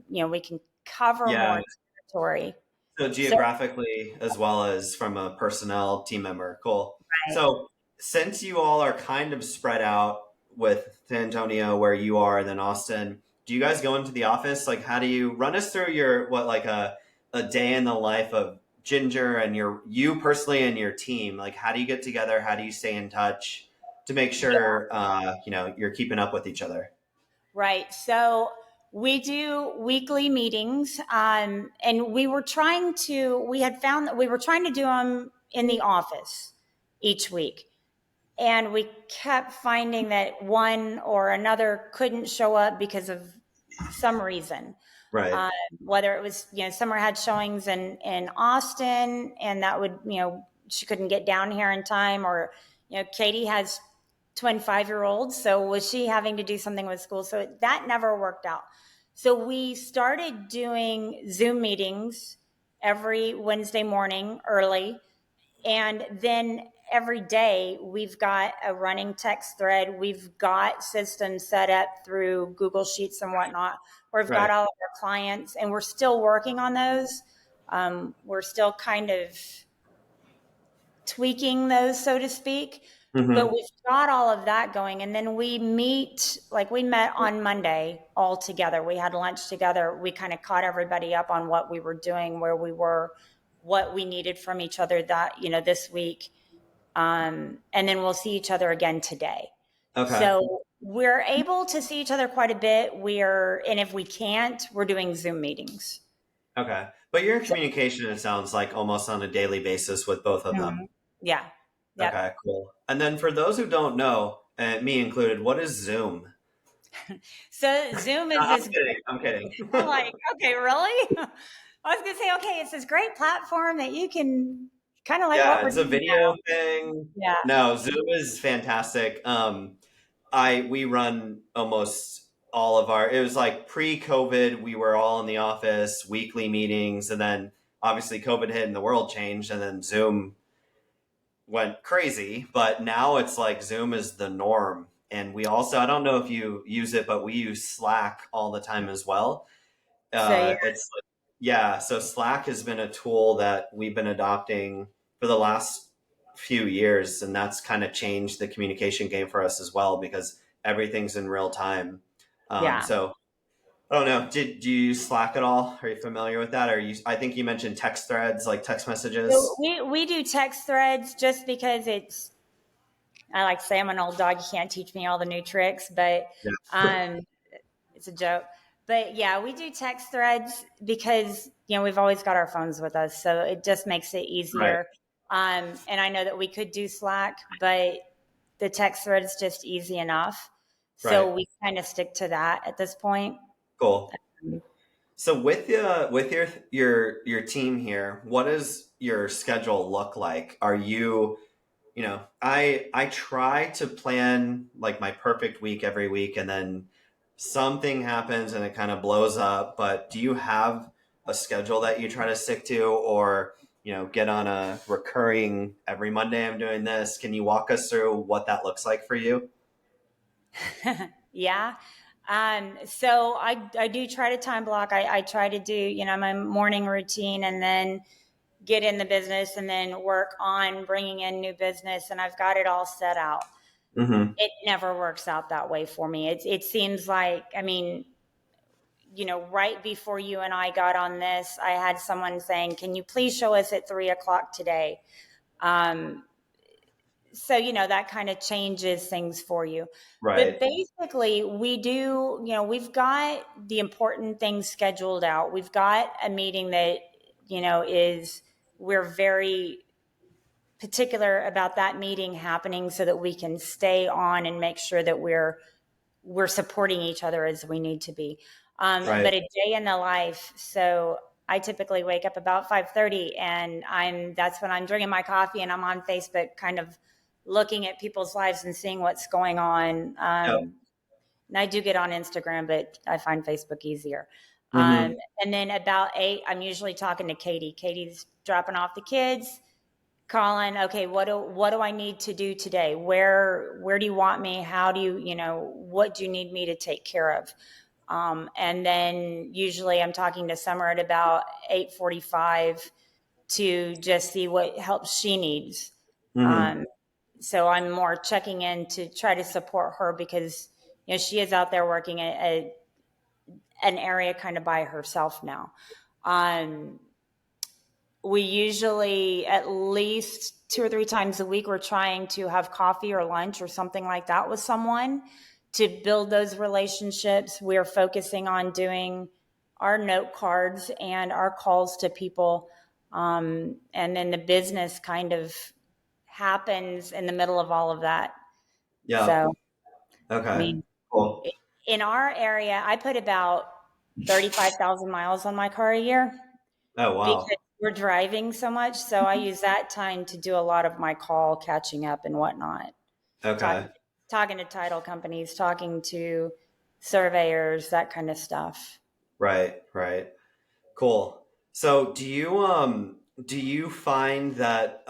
B: we can cover
A: Yeah.
B: more territory.
A: So
B: So,
A: geographically, as well as from a personnel team member. Cool.
B: right.
A: So since you all are kind of spread out with San Antonio, where you are, and then Austin, do you guys go into the office? Like, how do you run us through your what like a day in the life of Ginger and you personally and your team? Like, how do you get together? How do you stay in touch to make sure you're keeping up with each other?
B: Right. So we do weekly meetings, and we had found that we were trying to do them in the office each week. And we kept finding that one or another couldn't show up because of some reason.
A: Right.
B: Uh, Whether it was, Summer had showings in Austin, and that would, she couldn't get down here in time, or, Katie has twin 5-year olds. So was she having to do something with school? So that never worked out. So we started doing Zoom meetings every Wednesday morning early, and then every day we've got a running text thread. We've got systems set up through Google Sheets and whatnot, where we've got
A: Right.
B: all of our clients, and we're still working on those. We're still kind of tweaking those, so to speak. But
A: Mm-hmm.
B: we've got all of that going. And then we met on Monday all together. We had lunch together. We kind of caught everybody up on what we were doing, where we were, what we needed from each other this week. And then we'll see each other again today.
A: Okay.
B: So we're able to see each other quite a bit. And if we can't, we're doing Zoom meetings.
A: Okay. But you're in
B: So,
A: communication, it sounds like, almost on a daily basis with both of them.
B: mhm. Yeah. Yep.
A: Okay, cool. And then for those who don't know, and me included, what is Zoom?
B: So Zoom is
A: I'm
B: this
A: kidding. I'm kidding.
B: I'm like, okay, really? I was gonna say, okay, it's this great platform that you can kind of like what
A: Yeah,
B: we're
A: it's a
B: doing
A: video
B: now.
A: thing.
B: Yeah,
A: No, Zoom is fantastic. I we run almost all of our. It was like pre-COVID. We were all in the office, weekly meetings, and then obviously COVID hit and the world changed, and then Zoom went crazy. But now it's like Zoom is the norm, and we also I don't know if you use it, but we use Slack all the time as well.
B: so yeah,
A: It's like, yeah, so Slack has been a tool that we've been adopting for the last few years, and that's kind of changed the communication game for us as well because everything's in real time.
B: yeah.
A: So I don't know. Do you use Slack at all? Are you familiar with that? Or I think you mentioned text threads, like text
B: So
A: messages.
B: we do text threads just because I like to say I'm an old dog. You can't teach me all the new tricks, but
A: Yeah.
B: um, it's a joke. But yeah, we do text threads because we've always got our phones with us, so it just makes it
A: Right.
B: easier. And I know that we could do Slack, but the text thread is just easy enough.
A: Right.
B: So we kind of stick to that at this point.
A: Cool. So with your team here, what does your schedule look like? Are you I try to plan like my perfect week every week, and then something happens and it kind of blows up. But do you have a schedule that you try to stick to, or get on a recurring every Monday I'm doing this? Can you walk us through what that looks like for you?
B: Yeah. So I do try to time block. I try to do, my morning routine, and then get in the business, and then work on bringing in new business. And I've got it all set out.
A: Mm-hmm.
B: It never works out that way for me. It seems like, I mean, right before you and I got on this, I had someone saying, can you please show us at 3 o'clock today? Um, so that kind of changes things for you. But
A: Right.
B: basically, we've got the important things scheduled out. We've got a meeting that is we're very particular about that meeting happening so that we can stay on and make sure that we're supporting each other as we need to be.
A: Right.
B: But a day in the life. So I typically wake up about 5:30, and that's when I'm drinking my coffee and I'm on Facebook, kind of looking at people's lives and seeing what's going on.
A: Yep.
B: And I do get on Instagram, but I find Facebook easier.
A: Mm-hmm.
B: And then about 8, I'm usually talking to Katie. Katie's dropping off the kids, calling, okay, what do I need to do today? Where do you want me? How do you, what do you need me to take care of? And then usually I'm talking to Summer at about 8:45 to just see what help she needs.
A: Mm-hmm.
B: Um, so I'm more checking in to try to support her because she is out there working an area kind of by herself now. Um, we usually at least 2 or 3 times a week we're trying to have coffee or lunch or something like that with someone to build those relationships. We're focusing on doing our note cards and our calls to people, and then the business kind of happens in the middle of all of that.
A: Yeah.
B: So I
A: Okay.
B: mean,
A: Cool.
B: in our area I put about 35,000 miles on my car a year
A: Oh,
B: because
A: wow.
B: we're driving so much. So I use that time to do a lot of my call catching up and whatnot.
A: Okay.
B: Talking talking to title companies, talking to surveyors, that kind of stuff.
A: Right. Right. Cool. So do you find that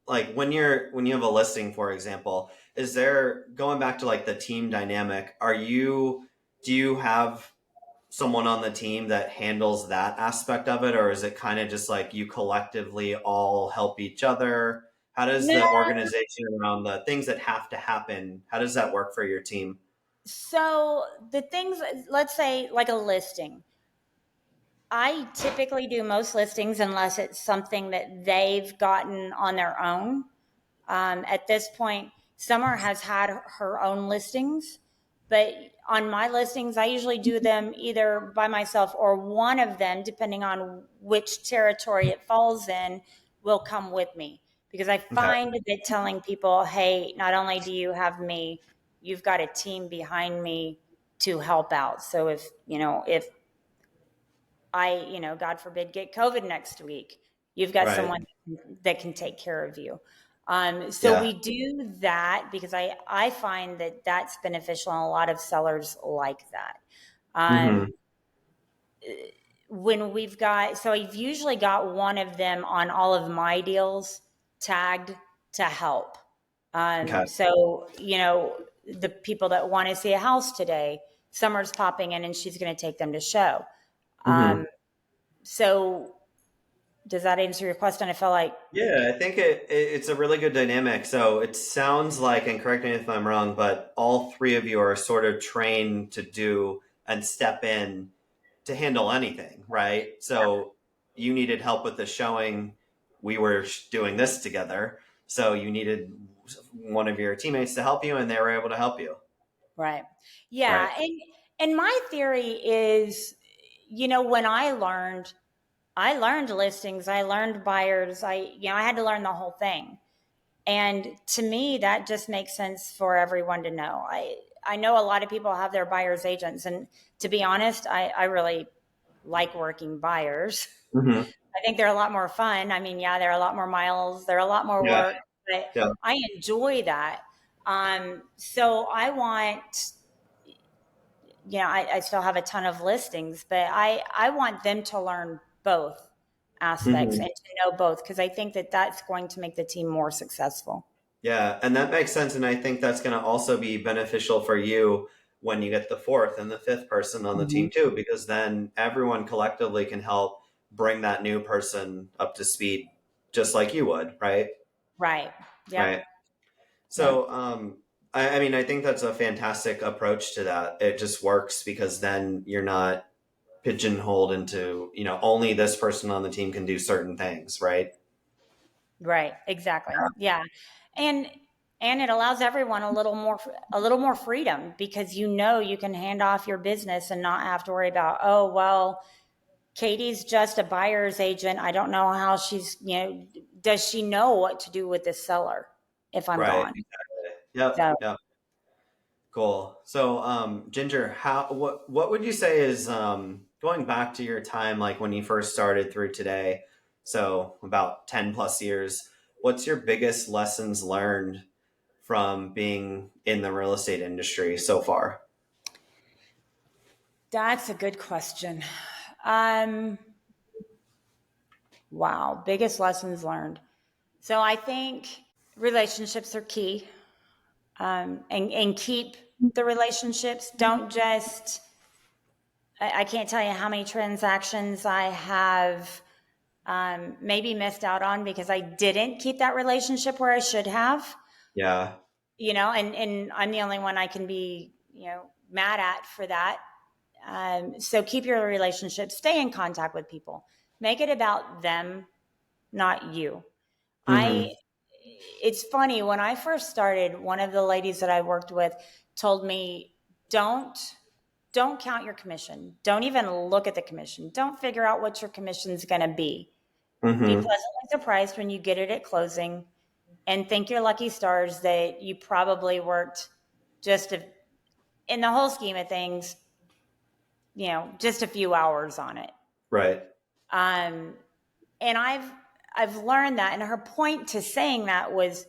A: like when you have a listing, for example, is there going back to like the team dynamic, do you have someone on the team that handles that aspect of it, or is it kind of just like you collectively all help each other? How does
B: No.
A: the organization around the things that have to happen, how does that work for your team?
B: So the things, let's say like a listing. I typically do most listings unless it's something that they've gotten on their own. At this point, Summer has had her own listings, but on my listings, I usually do them either by myself or one of them, depending on which territory it falls in, will come with me. Because I
A: Okay.
B: find that telling people, hey, not only do you have me, you've got a team behind me to help out. So if I, God forbid, get COVID next week, you've got
A: Right.
B: someone that can take care of you. So
A: Yeah.
B: we do that because I find that that's beneficial, and a lot of sellers like that.
A: Mm-hmm.
B: Um, when we've got, so I've usually got one of them on all of my deals tagged to help.
A: Okay.
B: So, the people that want to see a house today, Summer's popping in and she's going to take them to show.
A: Mm-hmm.
B: Um, so does that answer your question? I feel like,
A: Yeah, I think it's a really good dynamic. So it sounds like, and correct me if I'm wrong, but all three of you are sort of trained to do and step in to handle anything, right? So you needed help with the showing. We were doing this together. So you needed one of your teammates to help you, and they were able to help you.
B: right.
A: Right.
B: Yeah. And my theory is, when I learned listings, I learned buyers, I had to learn the whole thing. And to me, that just makes sense for everyone to know. I know a lot of people have their buyer's agents. And to be honest, I really like working buyers.
A: Mm-hmm.
B: I think they're a lot more fun. I mean, yeah, they're a lot more miles, they're a lot more
A: Yeah.
B: work, but
A: Yeah.
B: I enjoy that. So I want, I still have a ton of listings, but I want them to learn both aspects
A: Mm-hmm.
B: and to know both because I think that that's going to make the team more successful.
A: Yeah, and that makes sense. And I think that's going to also be beneficial for you when you get the fourth and the fifth person on the
B: Mhm.
A: team, too, because then everyone collectively can help bring that new person up to speed, just like you would, right?
B: Right. Yep.
A: Right.
B: Yep.
A: So, I mean, I think that's a fantastic approach to that. It just works because then you're not pigeonholed into, only this person on the team can do certain things, right?
B: Right. Exactly. Yeah. And it allows everyone a little more freedom because you can hand off your business and not have to worry about, oh well, Katie's just a buyer's agent. I don't know how does she know what to do with this seller if I'm
A: Right.
B: gone?
A: Yep.
B: So
A: Yep. Cool. So, Ginger, what would you say is going back to your time, like when you first started through today, so about 10 plus years, what's your biggest lessons learned from being in the real estate industry so far?
B: That's a good question. Um, wow, biggest lessons learned. So I think relationships are key, and keep the relationships. Don't just. I can't tell you how many transactions I have maybe missed out on because I didn't keep that relationship where I should have.
A: Yeah.
B: And I'm the only one I can be, mad at for that. So keep your relationship, stay in contact with people, make it about them, not you.
A: Mm-hmm.
B: I, it's funny when I first started, one of the ladies that I worked with told me, don't, don't count your commission. Don't even look at the commission. Don't figure out what your commission is going to be. Be
A: Mm-hmm.
B: pleasantly surprised when you get it at closing, and thank your lucky stars that you probably worked just a, in the whole scheme of things, just a few hours on it.
A: Right.
B: Um, and I've learned that, and her point to saying that was,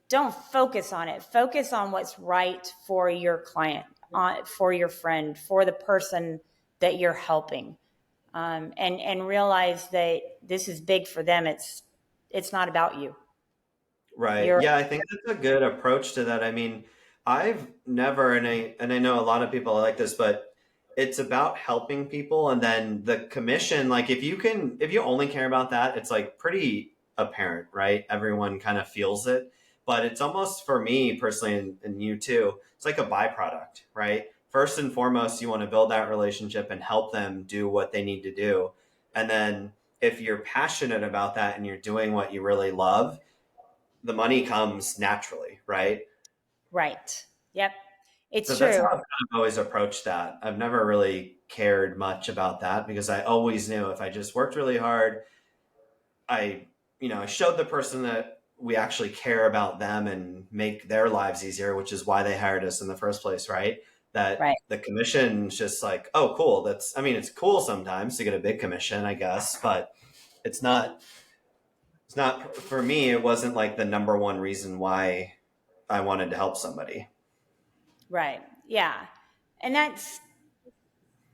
B: don't focus on it. Focus on what's right for your client, for your friend, for the person that you're helping, and realize that this is big for them. It's not about you.
A: Right.
B: You're
A: Yeah, I think that's a good approach to that. I mean, I've never, and I know a lot of people are like this, but it's about helping people, and then the commission, like if you only care about that, it's like pretty apparent, right? Everyone kind of feels it, but it's almost for me personally, and you too, it's like a byproduct, right? First and foremost, you want to build that relationship and help them do what they need to do. And then if you're passionate about that and you're doing what you really love, the money comes naturally, right?
B: right. Yep.
A: So
B: It's
A: that's
B: true.
A: how I've kind of always approached that. I've never really cared much about that because I always knew if I just worked really hard, I, I showed the person that we actually care about them and make their lives easier, which is why they hired us in the first place, right? That
B: Right.
A: the commission's just like, oh, cool. I mean, it's cool sometimes to get a big commission, I guess, but it's not, it's not, for me, it wasn't like the number one reason why I wanted to help somebody.
B: Right. Yeah. And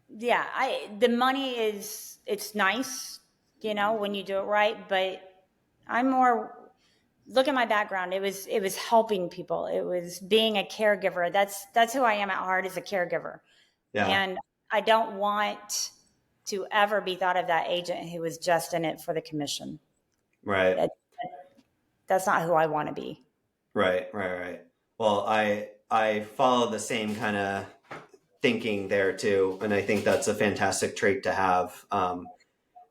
B: the money it's nice, when you do it right, but I'm more, look at my background. It was helping people. It was being a caregiver. That's who I am at heart, as a caregiver.
A: Yeah.
B: And I don't want to ever be thought of that agent who was just in it for the commission.
A: Right.
B: That, that's not who I want to be.
A: Right. Right. Right. Well, I follow the same kind of thinking there too, and I think that's a fantastic trait to have. And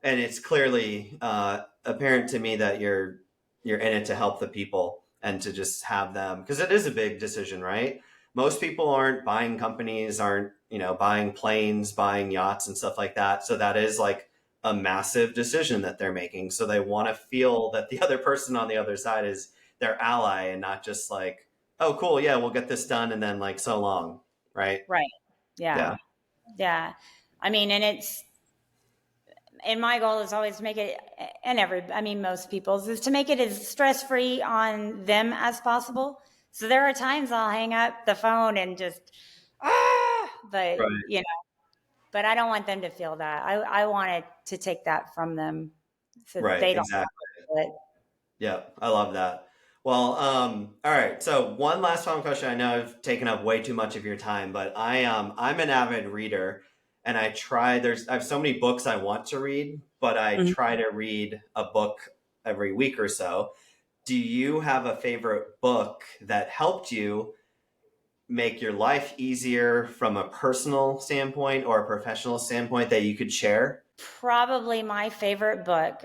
A: it's clearly apparent to me that you're in it to help the people and to just have them, because it is a big decision, right? Most people aren't buying companies, aren't buying planes, buying yachts and stuff like that. So that is like a massive decision that they're making. So they want to feel that the other person on the other side is their ally and not just like, oh, cool, yeah, we'll get this done, and then like so long, right?
B: Right. Yeah.
A: Yeah,
B: Yeah. I mean, and my goal is always to make it, and most people's is to make it as stress free on them as possible. So there are times I'll hang up the phone and just, but
A: right,
B: but I don't want them to feel that. I wanted to take that from them so
A: right,
B: they don't
A: exactly.
B: feel it.
A: Yeah, I love that. Well, all right. So one last final question. I know I've taken up way too much of your time, but I'm an avid reader, and I have so many books I want to read, but I
B: Mhm.
A: try to read a book every week or so. Do you have a favorite book that helped you make your life easier from a personal standpoint or a professional standpoint that you could share?
B: Probably my favorite book.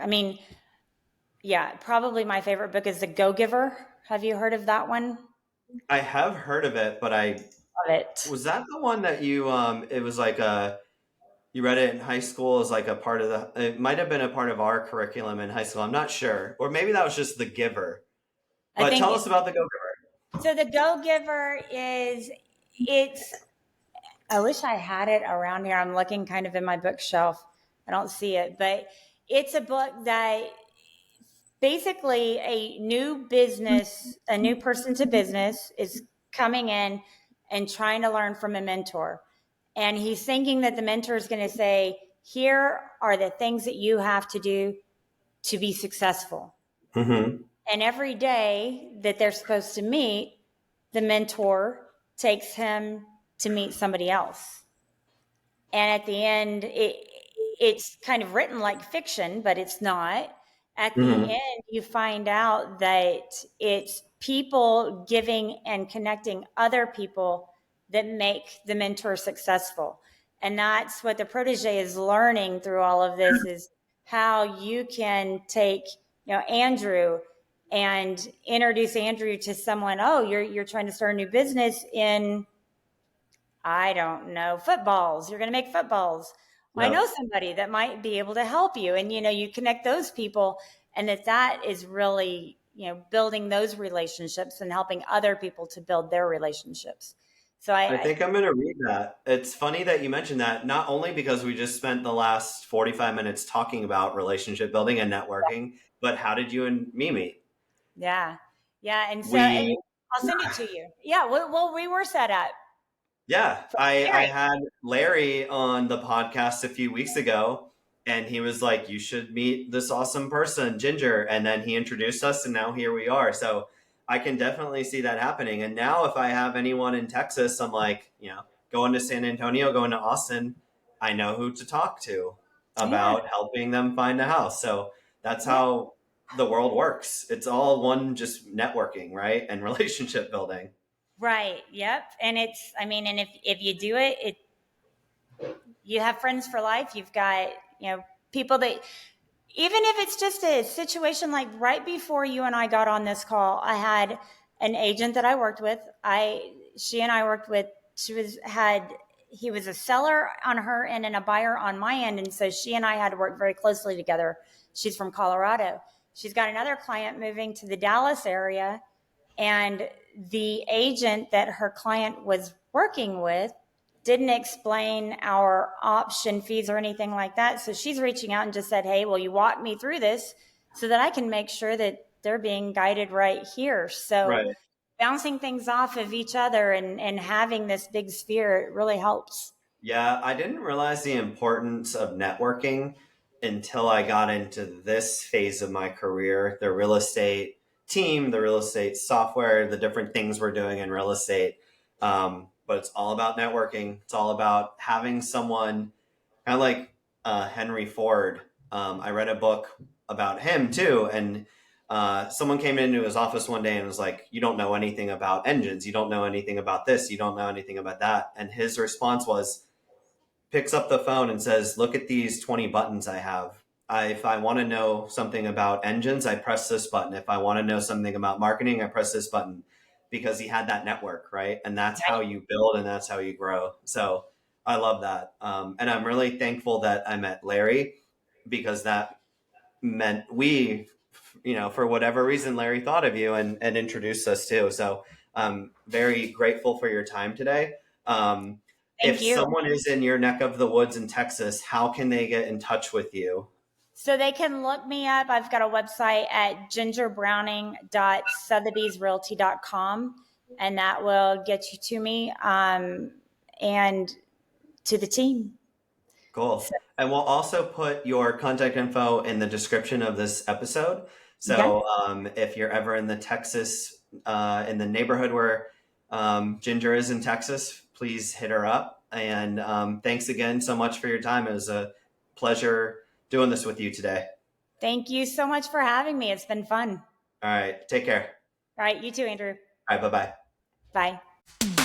B: Yeah, probably my favorite book is The Go Giver. Have you heard of that one?
A: I have heard of it, but I
B: Love it.
A: was that the one that it was like you read it in high school as like a part of it might have been a part of our curriculum in high school. I'm not sure. Or maybe that was just The Giver.
B: I
A: But tell
B: think
A: us about The Go Giver.
B: so. The Go Giver is it's. I wish I had it around here. I'm looking kind of in my bookshelf. I don't see it, but it's a book that basically a new person to business is coming in and trying to learn from a mentor. And he's thinking that the mentor is going to say, here are the things that you have to do to be successful.
A: Mm-hmm.
B: And every day that they're supposed to meet, the mentor takes him to meet somebody else. And at the end, it's kind of written like fiction, but it's not. At the
A: Mm-hmm.
B: end, you find out that it's people giving and connecting other people that make the mentor successful. And that's what the protege is learning through all of this, is how you can take, Andrew, and introduce Andrew to someone. Oh, you're trying to start a new business in, I don't know, footballs. You're going to make footballs. I know
A: Yep.
B: somebody that might be able to help you. And, you connect those people, and that is really, building those relationships and helping other people to build their relationships. So
A: I
B: I
A: think I'm going to read that. It's funny that you mentioned that, not only because we just spent the last 45 minutes talking about relationship building and networking, but how did you and me meet?
B: yeah. Yeah. And so
A: We
B: I'll send it to you. Yeah. Well, we were set up
A: Yeah,
B: from
A: I
B: Larry.
A: had Larry on the podcast a few weeks ago, and he was like, "You should meet this awesome person, Ginger." And then he introduced us, and now here we are. So I can definitely see that happening. And now, if I have anyone in Texas, I'm like, going to San Antonio, going to Austin, I know who to talk to
B: Yeah.
A: about helping them find a house. So that's
B: Yeah.
A: how the world works. It's all one, just networking, right, and relationship building.
B: Right. Yep. And and if you do it, you have friends for life. You've got, people that, even if it's just a situation like right before you and I got on this call, I had an agent that I worked with. She and I worked with, he was a seller on her end and a buyer on my end. And so she and I had to work very closely together. She's from Colorado. She's got another client moving to the Dallas area, and the agent that her client was working with didn't explain our option fees or anything like that. So she's reaching out and just said, hey, will you walk me through this so that I can make sure that they're being guided right here? So
A: Right.
B: bouncing things off of each other and having this big sphere, it really helps.
A: Yeah, I didn't realize the importance of networking until I got into this phase of my career, the real estate team, the real estate software, the different things we're doing in real estate. But it's all about networking. It's all about having someone kind of like Henry Ford. I read a book about him too, and someone came into his office one day and was like, "You don't know anything about engines. You don't know anything about this. You don't know anything about that." And his response was, picks up the phone and says, "Look at these 20 buttons I have. If I want to know something about engines, I press this button. If I want to know something about marketing, I press this button," because he had that network, right? And that's how you build and that's how you grow. So I love that. And I'm really thankful that I met Larry, because that meant for whatever reason, Larry thought of you and introduced us too. So I'm very grateful for your time today. Um, if
B: Thank you.
A: someone is in your neck of the woods in Texas, how can they get in touch with you?
B: So they can look me up. I've got a website at gingerbrowning.sotheby'srealty.com, and that will get you to me, and to the team.
A: Cool.
B: So,
A: And we'll also put your contact info in the description of this episode.
B: okay.
A: So if you're ever in the Texas, in the neighborhood where Ginger is in Texas, please hit her up. And thanks again so much for your time. It was a pleasure doing this with you today.
B: Thank you so much for having me. It's been fun.
A: All right. Take care.
B: All right. You too, Andrew.
A: All right. Bye bye.
B: Bye.